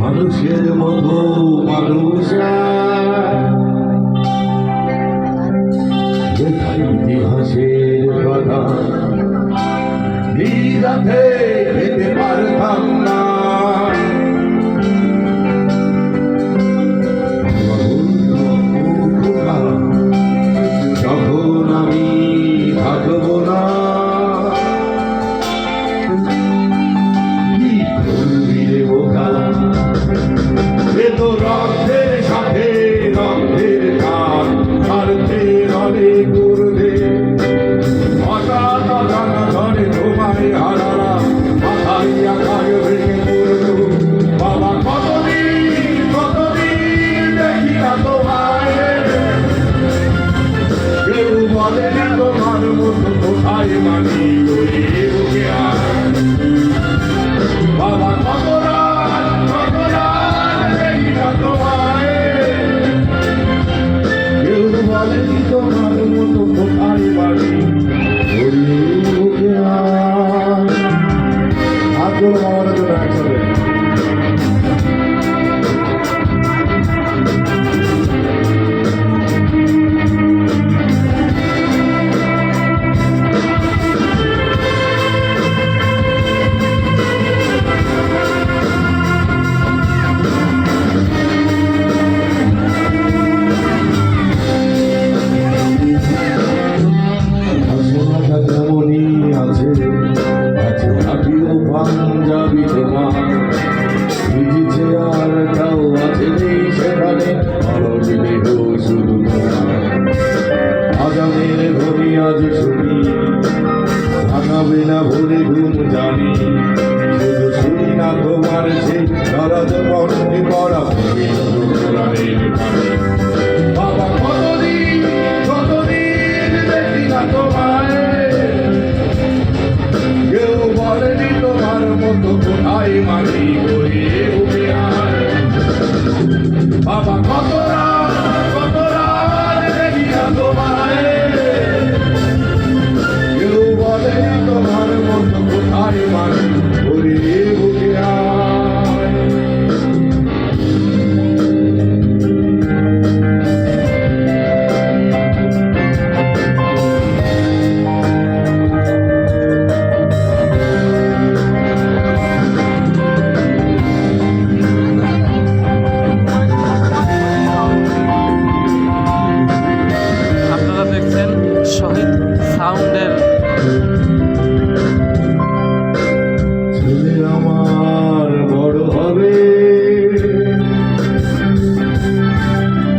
মানুষের মতো মানুষ ইতিহাসের কথা নিরাতে যেতে পারতাম না। যখন আমি থাকবো না কি করবি রে বোকা, এ তো রক্তের সাথে রক্তের গান হারতে রনে করবে হঠাৎ অজানা ধরে তোমায় হারালা মাথায় আকার ভেঙে পড়লো। বাবা কতদিন দেখি না তোমায়, কেউ বলেনি তোমার মতো কোথায় মানি ওরে বুকে আয়। বাবা কত রাত দেখি না তোমায়, কেউ বলেনি তোমার মতো কোথায় মানি ওরে বুকে আয়। হাত ধরে বাবার জন্য একসাথে পাঞ্জাবি তোমার ভিজেছে আর তাও আছে নেই সেখানে অরবিদেহ শুধু তোমার। আজানের ধ্বনি আজ শুনি ভাঙাবে না ভরে ঘুম জানি, শুধু শুনি না তোমার সেই নারাজ কণ্ঠে পড়া কোরআনের বাণী। বাবা কতদিন দেখি না তোমায়, কেউ বলেনি তোমার মতো কোথায় মানি ওরে বুকে আয়। বাবা কত রাত দেখি না তোমায়, কেউ বলেনি তোমার মতো কোথায় মানি ওরে বুকে আয়। শহীদ সাউন্ডের ছেলে আমার বড় হবে,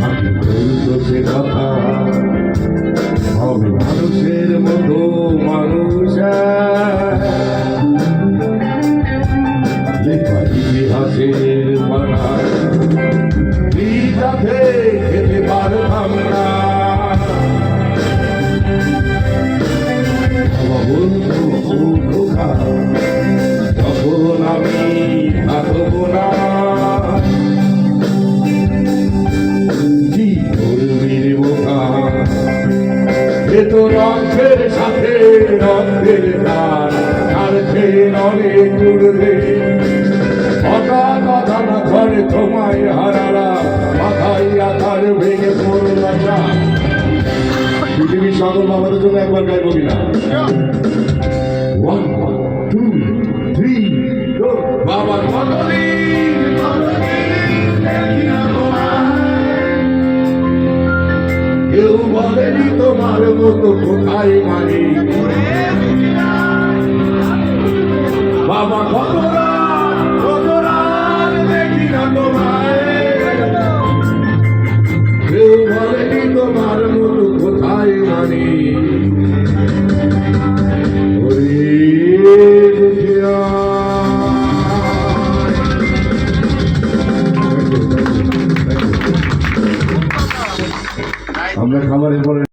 আমি বলতো সে কথা হবে মানুষের মতো মানুষ। ইতিহাসের পানায় নিরাতে যেতে পারতাম না। যখন আমি থাকবো না কি করবি রে বোকা, এ তো রক্তের সাথে রক্তের গান ছাড়ছে অনেক দূরে হঠাৎ অজানা ঘরে তোমায় হারালা মাথায় আকার ভেঙে পড়লা। পৃথিবীর সকল বাবাদের জন্য একবার গাইব কিনা? 1 2 3 বাবা কতদিন দেখি না তোমায়, কেউ বলেনি তোমার মতো কোথায় মানি বাবা কত